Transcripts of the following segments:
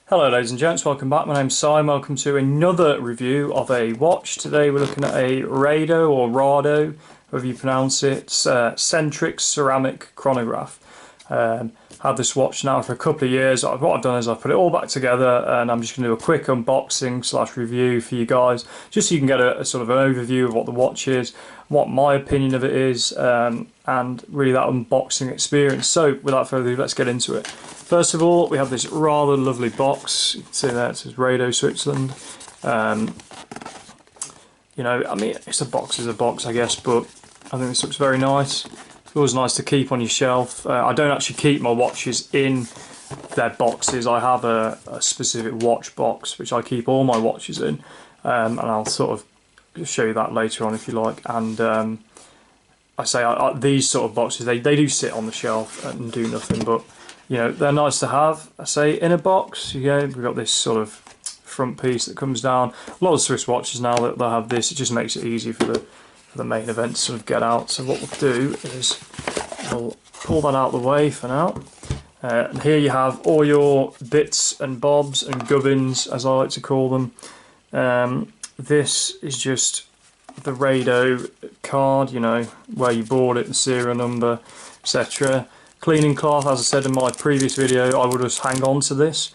Hello ladies and gents, welcome back. My name's Simon. Welcome to another review of a watch. Today we're looking at a Rado or Rado, however you pronounce it, Centrix ceramic chronograph. Had this watch now for a couple of years. What I've done is I've put it all back together and I'm just going to do a quick unboxing slash review for you guys, just so you can get a sort of an overview of what the watch is, what my opinion of it is, and really that unboxing experience. So without further ado, let's get into it. First of all, we have this rather lovely box. You can see there it says Rado Switzerland. You know, I mean, it's a box I guess, but I think this looks very nice. It's always nice to keep on your shelf. I don't actually keep my watches in their boxes. I have a specific watch box which I keep all my watches in, and I'll sort of show you that later on if you like. And I say these sort of boxes, they do sit on the shelf and do nothing, but you know, they're nice to have. I say in a box. Yeah, we've got this sort of front piece that comes down. A lot of Swiss watches now that they'll have this. It just makes it easy for the main event to sort of get out. So what we'll do is we'll pull that out of the way for now. And here you have all your bits and bobs and gubbins, as I like to call them. This is just the Rado card, you know, where you bought it, the serial number, etc. Cleaning cloth, as I said in my previous video, I would just hang on to this,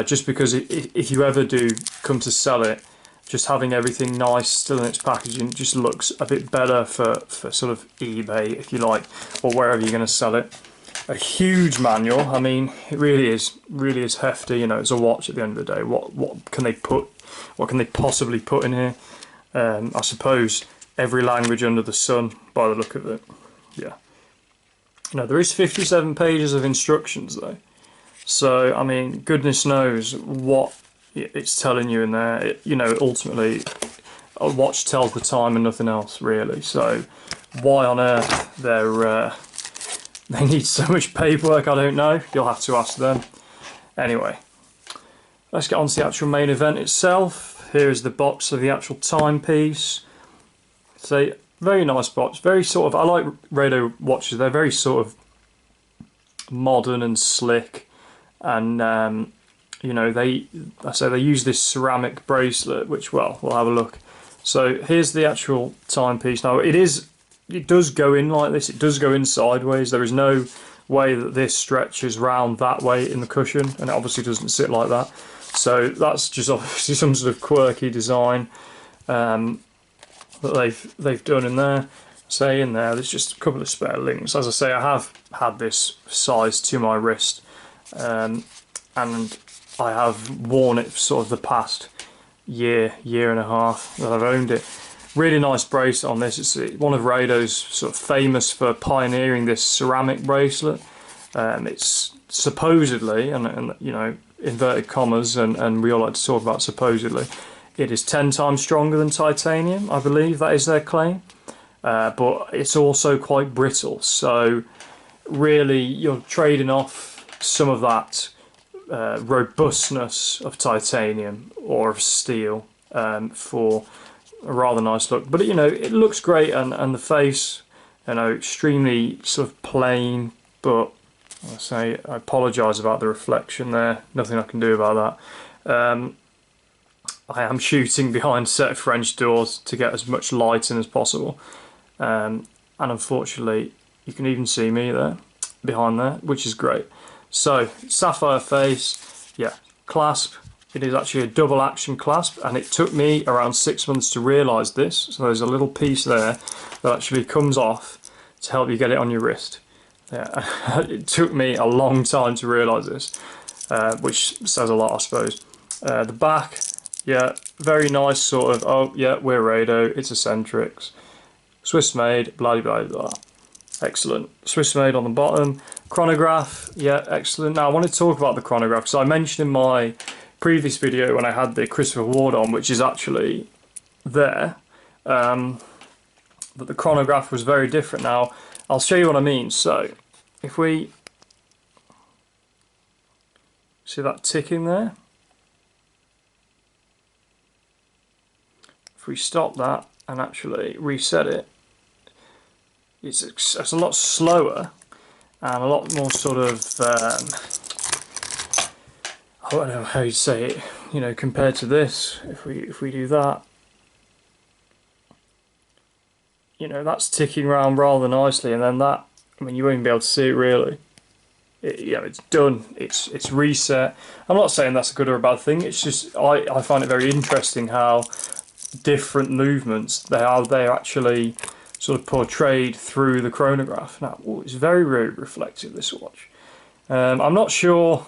just because if you ever do come to sell it, just having everything nice still in its packaging just looks a bit better for sort of eBay, if you like, or wherever you're going to sell it. A huge manual. I mean, it really is hefty. You know, it's a watch at the end of the day. What can they put? What can they possibly put in here? I suppose every language under the sun, by the look of it. Yeah. Now, there is 57 pages of instructions though, so I mean, goodness knows what it's telling you in there. You know, ultimately a watch tells the time and nothing else really, so why on earth they need so much paperwork, I don't know. You'll have to ask them. Anyway, let's get on to the actual main event itself. Here is the box of the actual timepiece. So very nice box, very sort of, I like Rado watches, they're very sort of modern and slick, and you know, they use this ceramic bracelet, which, well, we'll have a look. So here's the actual timepiece. Now it does go in like this, it does go in sideways. There is no way that this stretches round that way in the cushion, and it obviously doesn't sit like that. So that's just obviously some sort of quirky design that they've done in there. Say in there's just a couple of spare links. As I say, I have had this size to my wrist, and I have worn it for sort of the past year and a half that I've owned it. Really nice bracelet on this. It's one of Rado's sort of famous for pioneering this ceramic bracelet. It's supposedly, and you know, inverted commas, and we all like to talk about supposedly, it is 10 times stronger than titanium, I believe that is their claim, but it's also quite brittle, so really you're trading off some of that robustness of titanium or of steel for a rather nice look. But you know, it looks great, and the face, you know, extremely sort of plain, but I apologise about the reflection there, nothing I can do about that. I am shooting behind a set of French doors to get as much light in as possible, and unfortunately you can even see me there behind there, which is great. So sapphire face, yeah, clasp. It is actually a double action clasp, and it took me around 6 months to realise this. So there's a little piece there that actually comes off to help you get it on your wrist. Yeah, it took me a long time to realise this, which says a lot, I suppose. The back, yeah, very nice sort of, oh yeah, we're Rado, it's a Centrix, Swiss made, blah blah blah. Excellent. Swiss made on the bottom. Chronograph, yeah, excellent. Now I want to talk about the chronograph, because I mentioned in my previous video when I had the Christopher Ward on, which is actually there, that the chronograph was very different. Now I'll show you what I mean. So if we see that ticking there, if we stop that and actually reset it, it's a lot slower and a lot more sort of I don't know how you say it, you know, compared to this, if we do that, you know, that's ticking around rather nicely, and then that, I mean, you won't even be able to see it really. You know, it's done, it's reset. I'm not saying that's a good or a bad thing, it's just I find it very interesting how different movements they're actually sort of portrayed through the chronograph. Now, it's very, very reflective, this watch. I'm not sure,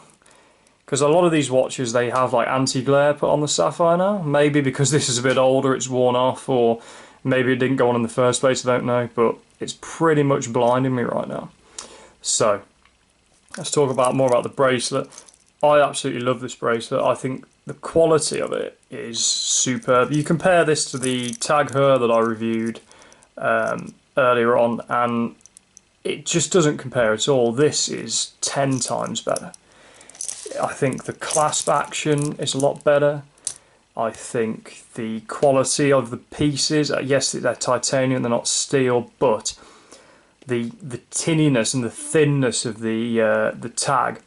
because a lot of these watches, they have like anti-glare put on the sapphire now. Maybe because this is a bit older, it's worn off, or maybe it didn't go on in the first place, I don't know, but it's pretty much blinding me right now. So, let's talk more about the bracelet. I absolutely love this bracelet. I think the quality of it is superb. You compare this to the Tag Heuer that I reviewed earlier on, and it just doesn't compare at all. This is 10 times better. I think the clasp action is a lot better. I think the quality of the pieces, yes, they're titanium, they're not steel, but the tinniness and the thinness of the tag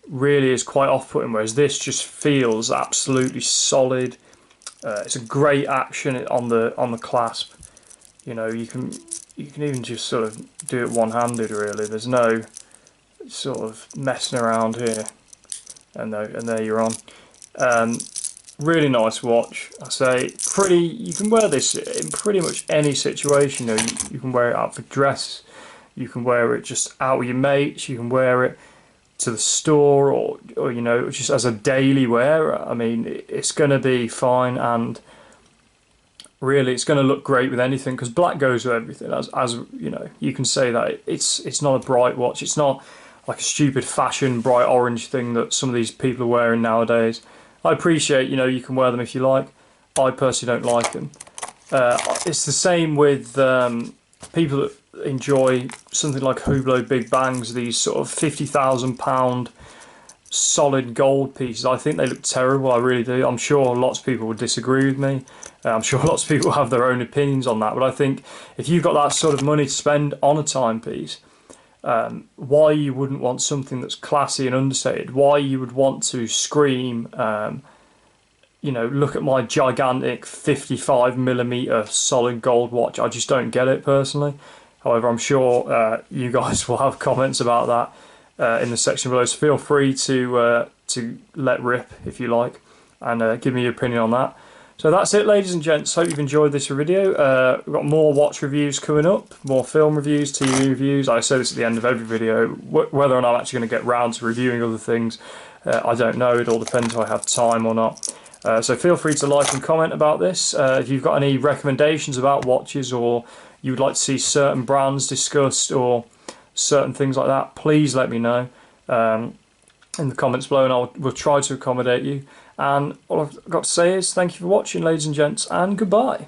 really is quite off-putting, whereas this just feels absolutely solid. It's a great action on the clasp. You know, you can even just sort of do it one-handed really. There's no sort of messing around here. And there you're on. Really nice watch. I say pretty. You can wear this in pretty much any situation. You know, you can wear it out for dress. You can wear it just out with your mates. You can wear it to the store, or you know, just as a daily wearer. I mean, it's going to be fine, and really, it's going to look great with anything because black goes with everything. As you know, you can say that it's not a bright watch. It's not like a stupid fashion bright orange thing that some of these people are wearing nowadays. I appreciate, you know, you can wear them if you like. I personally don't like them. It's the same with people that enjoy something like Hublot Big Bangs, these sort of £50,000 solid gold pieces. I think they look terrible, I really do. I'm sure lots of people would disagree with me. I'm sure lots of people have their own opinions on that, but I think if you've got that sort of money to spend on a timepiece, why you wouldn't want something that's classy and understated, why you would want to scream, you know, look at my gigantic 55mm solid gold watch. I just don't get it personally. However, I'm sure you guys will have comments about that in the section below, so feel free to let rip if you like, and give me your opinion on that. So that's it, ladies and gents. Hope you've enjoyed this video. We've got more watch reviews coming up, more film reviews, TV reviews. I say this at the end of every video. Whether or not I'm actually going to get round to reviewing other things, I don't know. It all depends if I have time or not. So feel free to like and comment about this. If you've got any recommendations about watches, or you would like to see certain brands discussed or certain things like that, please let me know in the comments below, and we'll try to accommodate you. And all I've got to say is thank you for watching, ladies and gents, and goodbye.